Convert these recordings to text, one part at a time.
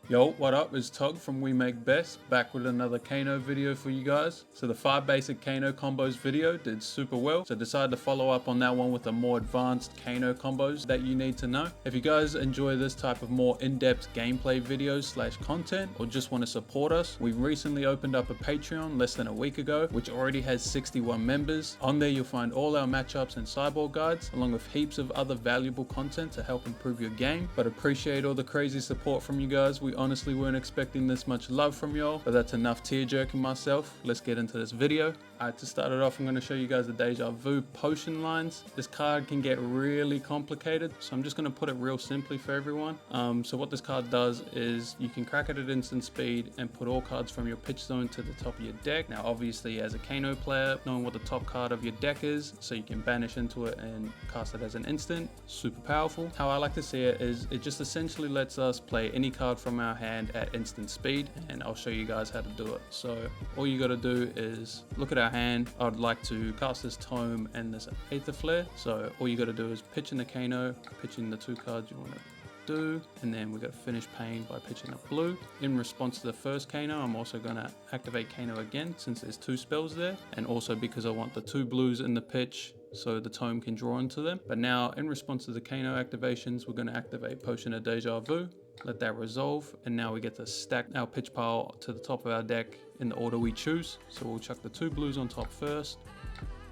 Yo, what up? It's Tug from We Make Best, back with another Kano video for you guys. So the 5 basic Kano combos video did super well, so I decided to follow up on that one with the more advanced Kano combos that you need to know. If you guys enjoy this type of more in-depth gameplay videos / content, or just want to support us, we recently opened up a Patreon less than a week ago, which already has 61 members. On there you'll find all our matchups and sideboard guides, along with heaps of other valuable content to help improve your game. But appreciate all the crazy support from you guys. We honestly weren't expecting this much love from y'all, but that's enough tear jerking myself. Let's get into this video. Alright, to start it off, I'm going to show you guys the Dejavu potion lines. This card can get really complicated, so I'm just going to put it real simply for everyone. So what this card does is you can crack it at instant speed and put all cards from your pitch zone to the top of your deck. Now obviously as a Kano player, knowing what the top card of your deck is, so you can banish into it and cast it as an instant, super powerful. How I like to see it is it just essentially lets us play any card from our hand at instant speed, and I'll show you guys how to do it. So all you got to do is look at our hand. I'd like to cast this Tome and this Aether Flare, so all you got to do is pitch in the Kano, pitch in the 2 cards you want to do, and then we're going to finish pain by pitching a blue. In response to the first Kano, I'm also going to activate Kano again since there's 2 spells there, and also because I want the 2 blues in the pitch so the Tome can draw into them. But now in response to the Kano activations, we're going to activate Potion of Dejavu, let that resolve, and now we get to stack our pitch pile to the top of our deck in the order we choose. So we'll chuck the 2 blues on top first,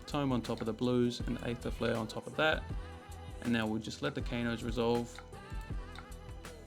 Tome on top of the blues, and the Aether Flare on top of that. And now we'll just let the Kanos resolve,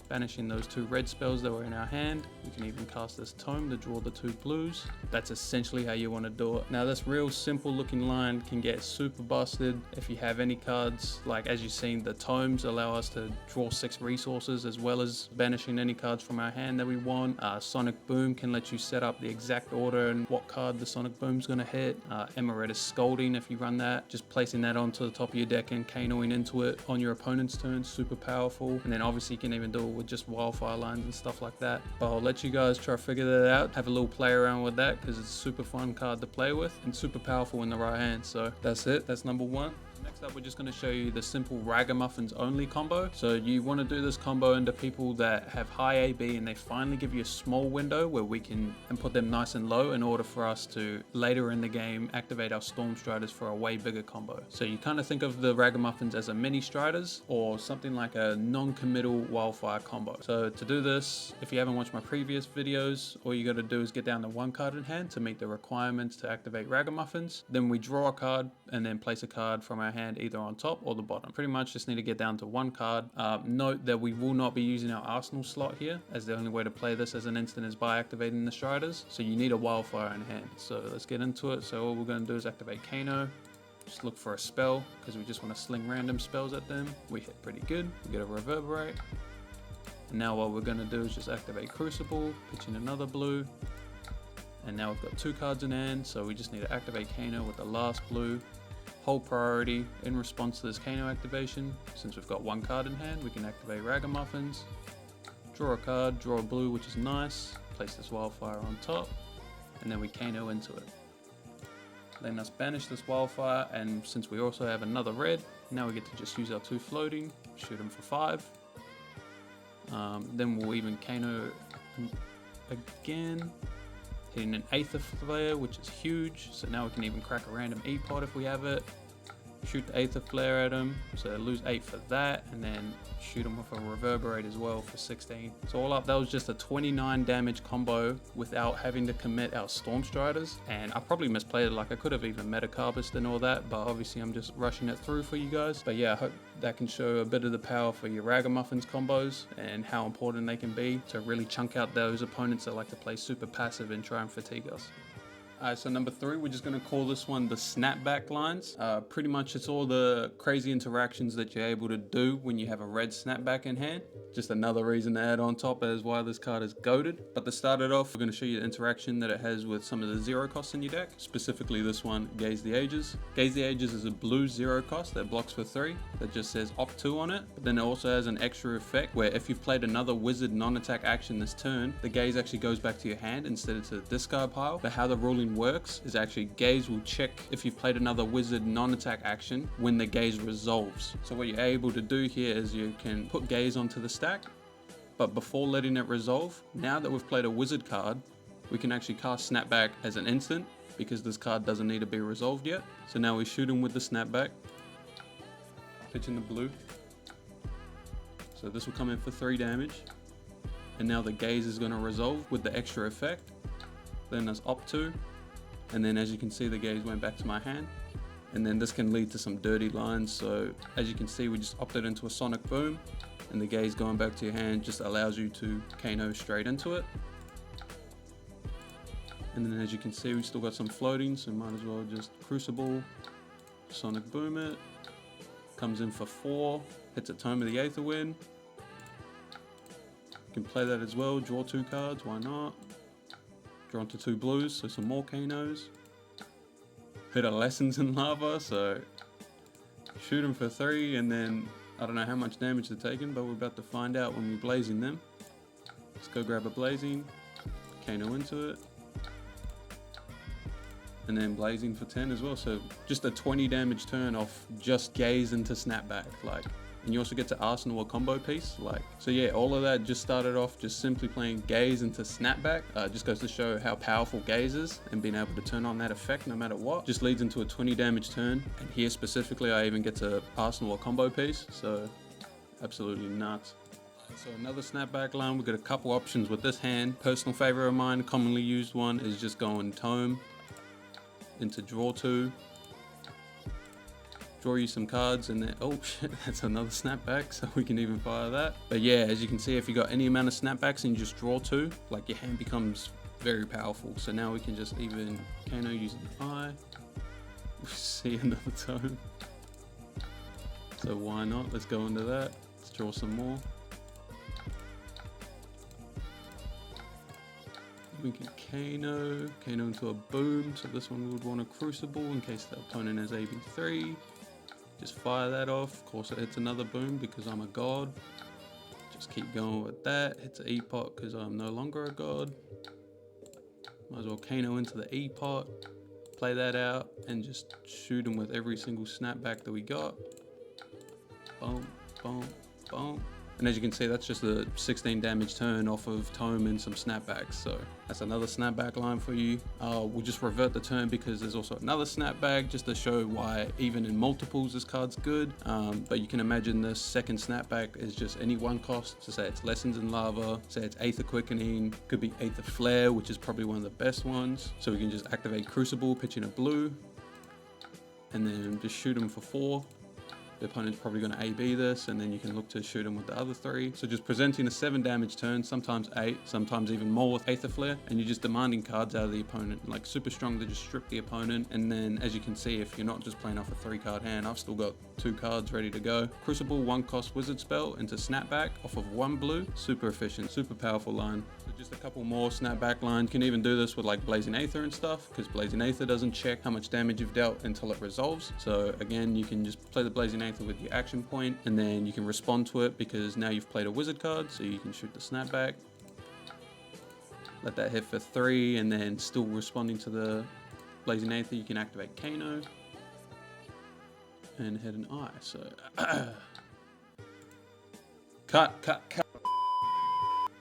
banishing those 2 red spells that were in our hand. We can even cast this Tome to draw the 2 blues. That's essentially how you want to do it. Now this real simple looking line can get super busted if you have any cards, like as you've seen, the Tomes allow us to draw 6 resources as well as banishing any cards from our hand that we want. Sonic Boom can let you set up the exact order and what card the Sonic Boom's going to hit. Emeritus Scolding, if you run that, just placing that onto the top of your deck and Kanoing into it on your opponent's turn, super powerful. And then obviously you can even do it with just wildfire lines and stuff like that, but I'll let you guys try to figure that out, have a little play around with that, because it's a super fun card to play with and super powerful in the right hand. So that's it, that's number 1. Next up, we're just going to show you the simple Ragamuffins only combo. So you want to do this combo into people that have high AB and they finally give you a small window where we can put them nice and low in order for us to later in the game activate our Storm Striders for a way bigger combo. So you kind of think of the Ragamuffins as a mini Striders or something like a non-committal Wildfire combo. So to do this, if you haven't watched my previous videos, all you got to do is get down to 1 card in hand to meet the requirements to activate Ragamuffins. Then we draw a card and then place a card from our hand either on top or the bottom. Pretty much just need to get down to 1 card. Note that we will not be using our arsenal slot here, as the only way to play this as an instant is by activating the Striders. So you need a Wildfire in hand. So let's get into it. So all we're going to do is activate Kano. Just look for a spell because we just want to sling random spells at them. We hit pretty good. We get a Reverberate. And now what we're going to do is just activate Crucible, pitch in another blue. And now we've got 2 cards in hand, so we just need to activate Kano with the last blue. Hold priority in response to this Kano activation. Since we've got 1 card in hand, we can activate Ragamuffins. Draw a card, draw a blue, which is nice. Place this Wildfire on top, and then we Kano into it. Letting us banish this Wildfire, and since we also have another red, now we get to just use our 2 floating, shoot them for 5. Then we'll even Kano again, hitting an Aether Flare, which is huge. So now we can even crack a random E-Pot if we have it. Shoot the Aether Flare at them, so lose 8 for that, and then shoot them with a Reverberate as well for 16. So all up, that was just a 29 damage combo without having to commit our Storm Striders. And I probably misplayed it, like I could have even Metacarbist and all that, but obviously I'm just rushing it through for you guys. But yeah, I hope that can show a bit of the power for your Ragamuffins combos and how important they can be to really chunk out those opponents that like to play super passive and try and fatigue us. Alright, so number 3, we're just going to call this one the Snapback Lines. Pretty much it's all the crazy interactions that you're able to do when you have a red Snapback in hand. Just another reason to add on top as why this card is goated. But to start it off, we're going to show you the interaction that it has with some of the 0 costs in your deck. Specifically this one, Gaze the Ages. Gaze the Ages is a blue 0 cost that blocks for 3 that just says Opt 2 on it. But then it also has an extra effect where if you've played another wizard non-attack action this turn, the Gaze actually goes back to your hand instead of to the discard pile. But how the ruling works is actually Gaze will check if you've played another wizard non-attack action when the Gaze resolves. So what you're able to do here is you can put Gaze onto the stack, But before letting it resolve, now that we've played a wizard card, we can actually cast Snapback as an instant because this card doesn't need to be resolved yet. So now we shoot him with the Snapback, pitch in the blue. So this will come in for 3 damage. And now the gaze is going to resolve with the extra effect. Then there's up 2. And then as you can see, the gaze went back to my hand. And then this can lead to some dirty lines. So as you can see, we just opted into a sonic boom. And the gaze going back to your hand just allows you to Kano straight into it. And then as you can see, we still got some floating, so might as well just Crucible, Sonic Boom it. Comes in for 4, hits a Tome of the Aetherwind. You can play that as well, draw 2 cards, why not? Draw into 2 blues, so some more Kanos. Hit a Lessons in Lava, so shoot them for 3, and then I don't know how much damage they're taking, but we're about to find out when we're blazing them. Let's go grab a blazing, Kano into it. And then blazing for 10 as well, so just a 20 damage turn off just gaze into Snapback, like, and you also get to arsenal a combo piece, like, so yeah, all of that just started off just simply playing gaze into Snapback. Just goes to show how powerful gaze is, and being able to turn on that effect no matter what just leads into a 20 damage turn. And here specifically I even get to arsenal a combo piece, so absolutely nuts. So another Snapback line, we've got a couple options with this hand. Personal favorite of mine, commonly used one, is just going Tome into draw 2, draw you some cards, and then oh shit, that's another Snapback, so we can even fire that. But yeah, as you can see, if you got any amount of Snapbacks and you just draw 2, like, your hand becomes very powerful. So now we can just even Kano using the eye. We see another Tome, so why not? Let's go into that. Let's draw some more. We can Kano into a boom, so this one we would want a Crucible in case the opponent has AB3. Just fire that off. Of course it hits another boom because I'm a god. Just keep going with that. Hits an E-pot because I'm no longer a god. Might as well Kano into the E-pot, play that out, and just shoot him with every single Snapback that we got. Boom, boom, boom. And as you can see, that's just a 16 damage turn off of Tome and some Snapbacks. So that's another Snapback line for you. We'll just revert the turn because there's also another Snapback just to show why even in multiples this card's good. But you can imagine the second Snapback is just any 1 cost. So say it's Lessons in Lava, say it's Aether Quickening, could be Aether Flare, which is probably one of the best ones. So we can just activate Crucible, pitch in a blue, and then just shoot them for 4. The opponent's probably going to AB this, and then you can look to shoot him with the other 3. So just presenting a 7 damage turn, sometimes 8, sometimes even more with Aether Flare, and you're just demanding cards out of the opponent, like super strong to just strip the opponent. And then as you can see, if you're not just playing off a 3-card hand, I've still got 2 cards ready to go. Crucible, 1-cost wizard spell into Snapback off of 1 blue, super efficient, super powerful line. So just a couple more Snapback lines. You can even do this with like Blazing Aether and stuff, because Blazing Aether doesn't check how much damage you've dealt until it resolves. So again, you can just play the Blazing Aether with your action point, and then you can respond to it because now you've played a wizard card, so you can shoot the Snapback, let that hit for 3, and then still responding to the Blazing Aether, you can activate Kano and hit an eye. So cut.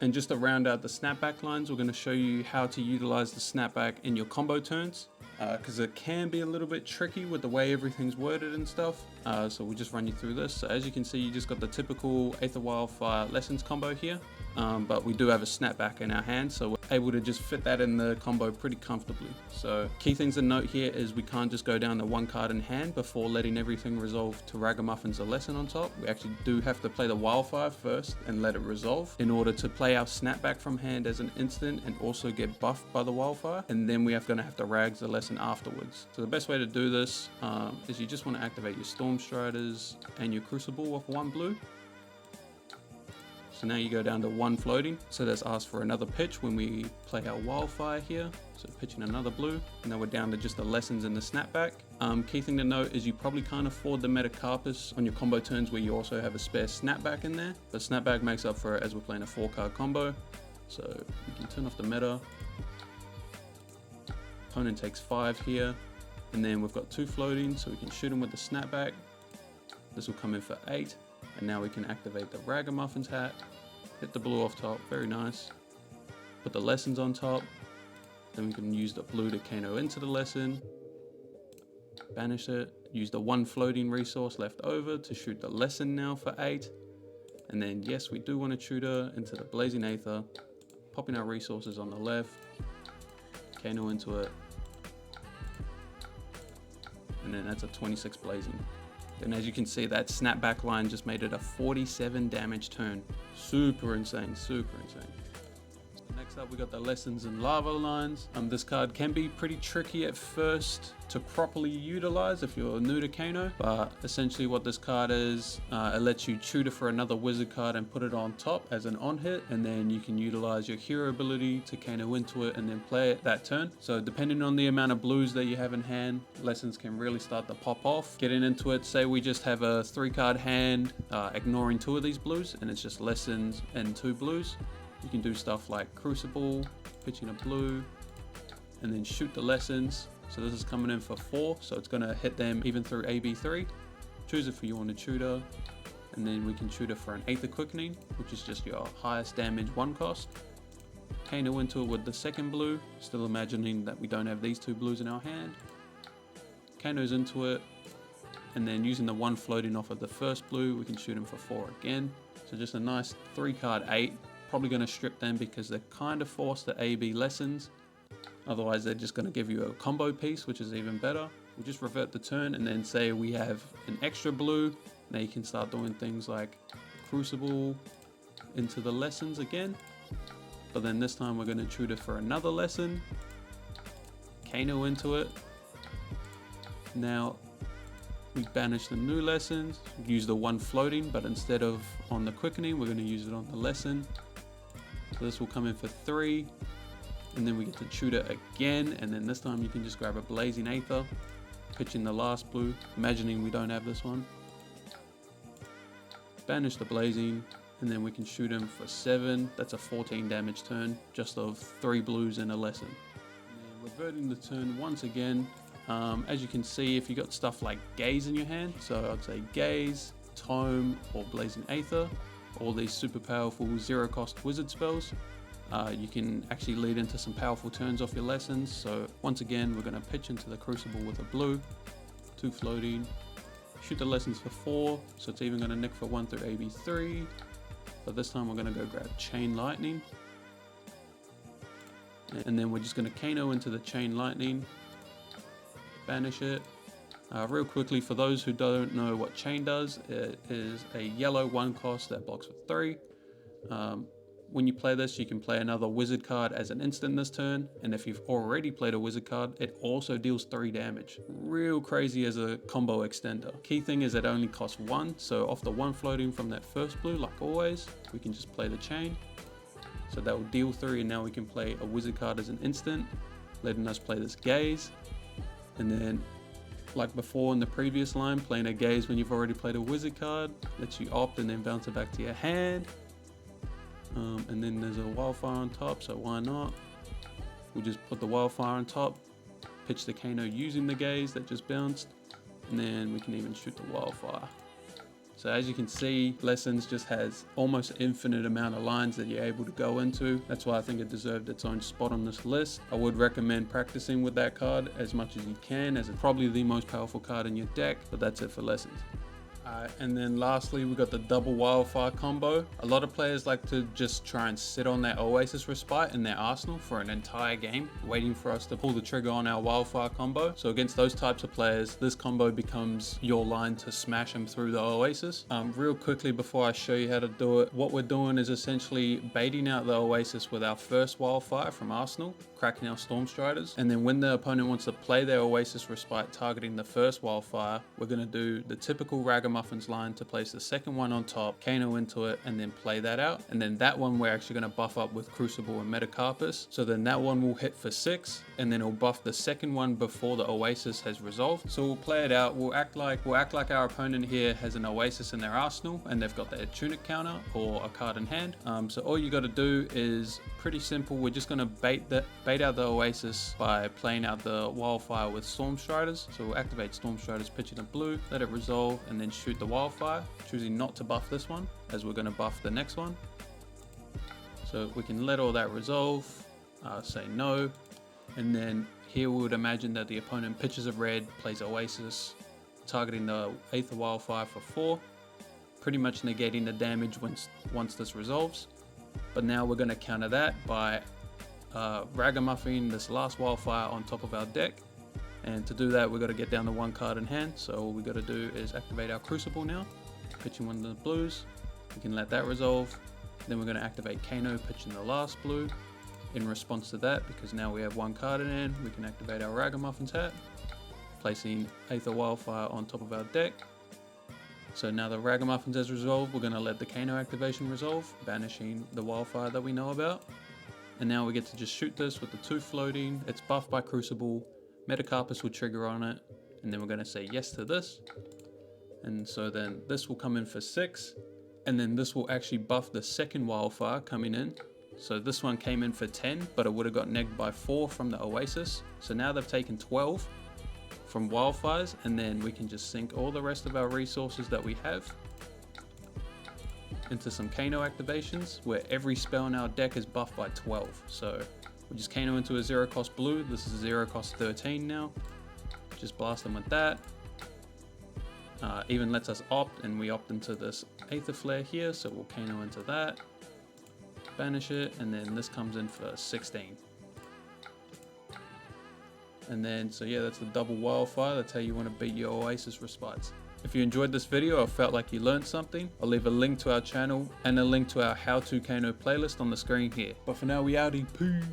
And just to round out the Snapback lines, we're going to show you how to utilize the Snapback in your combo turns, because it can be a little bit tricky with the way everything's worded and stuff. So we'll just run you through this. So as you can see, you just got the typical Aether Wildfire Lessons combo here, but we do have a Snapback in our hand, so we're able to just fit that in the combo pretty comfortably. So key things to note here is we can't just go down to 1 card in hand before letting everything resolve to Ragamuffins a Lesson on top. We actually do have to play the Wildfire first and let it resolve in order to play our Snapback from hand as an instant and also get buffed by the Wildfire, and then we are going to have to Rags the Lesson afterwards. So the best way to do this is you just want to activate your Storm Striders and your Crucible off 1 blue. So now you go down to 1 floating. So that's asked for another pitch when we play our Wildfire here. So pitching another blue, and now we're down to just the Lessons and the Snapback. Key thing to note is you probably can't afford the Metacarpus on your combo turns where you also have a spare Snapback in there. But Snapback makes up for it as we're playing a 4-card combo. So you can turn off the meta. Opponent takes 5 here, and then we've got 2 floating, so we can shoot him with the Snapback. This will come in for 8, and now we can activate the Ragamuffins hat, hit the blue off top, very nice. Put the lessons on top, then we can use the blue to Kano into the lesson, banish it, use the one floating resource left over to shoot the lesson now for 8. And then yes, we do want to shoot her into the Blazing Aether, popping our resources on the left, Kano into it, and then that's a 26 Blazing. And as you can see, that Snapback Line just made it a 47 damage turn. Super insane, super insane. Next up, we got the Lessons and Lava Lines. This card can be pretty tricky at first to properly utilize if you're new to Kano, but essentially what this card is, it lets you tutor for another wizard card and put it on top as an on hit, and then you can utilize your hero ability to Kano into it and then play it that turn. So depending on the amount of blues that you have in hand, Lessons can really start to pop off. Getting into it, say we just have a 3-card hand, ignoring 2 of these blues, and it's just Lessons and 2 blues. You can do stuff like Crucible, pitching a blue, and then shoot the Lessons. So this is coming in for 4, so it's gonna hit them even through AB3. Choose if you want to tutor, and then we can tutor for an Aether Quickening, which is just your highest damage 1 cost. Kano into it with the 2nd blue, still imagining that we don't have these 2 blues in our hand. Kano's into it, and then using the 1 floating off of the 1st blue, we can shoot him for 4 again. So just a nice 3-card 8. Probably going to strip them because they're kind of forced to AB Lessons. Otherwise they're just going to give you a combo piece, which is even better. We just revert the turn, and then say we have an extra blue. Now you can start doing things like Crucible into the Lessons again. But then this time we're going to tutor for another lesson. Kano into it. Now we banish the new Lessons. Use the 1 floating, but instead of on the quickening, we're going to use it on the lesson. So this will come in for 3, and then we get to tutor again, and then this time you can just grab a Blazing Aether, pitch in the last blue, imagining we don't have this one. Banish the Blazing, and then we can shoot him for 7. That's a 14 damage turn, just of 3 blues and a lesson. And then reverting the turn once again. As you can see, if you got stuff like Gaze in your hand, so I'd say Gaze, Tome, or Blazing Aether, all these super powerful 0-cost wizard spells, you can actually lead into some powerful turns off your Lessons. So once again, we're going to pitch into the Crucible with a blue, 2 floating, shoot the Lessons for 4, so it's even going to nick for 1 through AB3, but this time we're going to go grab Chain Lightning, and then we're just going to Kano into the Chain Lightning, banish it. Real quickly, for those who don't know what Chain does, it is a yellow 1 cost that blocks for 3. When you play this, you can play another wizard card as an instant this turn, and if you've already played a wizard card, it also deals 3 damage. Real crazy as a combo extender. Key thing is it only costs 1, so off the 1 floating from that 1st blue, like always, we can just play the Chain. So that will deal 3, and now we can play a wizard card as an instant, letting us play this Gaze. And then, like before in the previous line, playing a Gaze when you've already played a wizard card lets you opt and then bounce it back to your hand. And then there's a Wildfire on top, so why not? We just put the Wildfire on top, pitch the Kano using the Gaze that just bounced, and then we can even shoot the Wildfire. So as you can see, Lessons just has almost infinite amount of lines that you're able to go into. That's why I think it deserved its own spot on this list. I would recommend practicing with that card as much as you can, as it's probably the most powerful card in your deck, but that's it for Lessons. And then lastly, we got the double Wildfire combo. A lot of players like to just try and sit on their Oasis Respite in their arsenal for an entire game, waiting for us to pull the trigger on our Wildfire combo. So against those types of players, this combo becomes your line to smash them through the Oasis. Real quickly before I show you how to do it, what we're doing is essentially baiting out the Oasis with our first Wildfire from arsenal, cracking our Stormstriders, and then when the opponent wants to play their Oasis Respite targeting the first Wildfire, we're going to do the typical Ragamuffins line to place the second one on top, Kano into it, and then play that out. And then that one we're actually going to buff up with Crucible and Metacarpus. So then that one will hit for 6, and then it'll buff the second one before the Oasis has resolved. So we'll play it out. We'll act like our opponent here has an Oasis in their arsenal, and they've got their Tunic counter or a card in hand. So all you got to do is pretty simple. We're just going to bait out the Oasis by playing out the Wildfire with Stormstriders. So we'll activate Stormstriders, pitch it in blue, let it resolve, and then shoot the Wildfire, choosing not to buff this one as we're going to buff the next one. So we can let all that resolve, say no, and then here we would imagine that the opponent pitches a red, plays Oasis, targeting the Aether Wildfire for 4, pretty much negating the damage once this resolves. But now we're going to counter that by ragamuffing this last Wildfire on top of our deck, and to do that we've got to get down to 1 card in hand. So all we got to do is activate our Crucible now, pitching one of the blues. We can let that resolve. Then we're going to activate Kano, pitching the last blue. In response to that, because now we have 1 card in hand, we can activate our Ragamuffin tap, placing Aether Wildfire on top of our deck. So now the Ragamuffins has resolved, we're going to let the Kano activation resolve, banishing the Wildfire that we know about. And now we get to just shoot this with the 2 floating. It's buffed by Crucible, Metacarpus will trigger on it, and then we're going to say yes to this. And so then this will come in for 6. And then this will actually buff the second Wildfire coming in. So this one came in for 10, but it would have got negged by 4 from the Oasis. So now they've taken 12 from Wildfires, and then we can just sink all the rest of our resources that we have into some Kano activations, where every spell in our deck is buffed by 12. So we just Kano into a 0 cost blue. This is a 0 cost 13 now. Just blast them with that. Even lets us opt, and we opt into this Aether Flare here, so we'll Kano into that, banish it, and then this comes in for 16. And then, so yeah, that's the double Wildfire. That's how you want to beat your Oasis Respites. If you enjoyed this video or felt like you learned something, I'll leave a link to our channel and a link to our How to Kano playlist on the screen here. But for now, we outie, peace.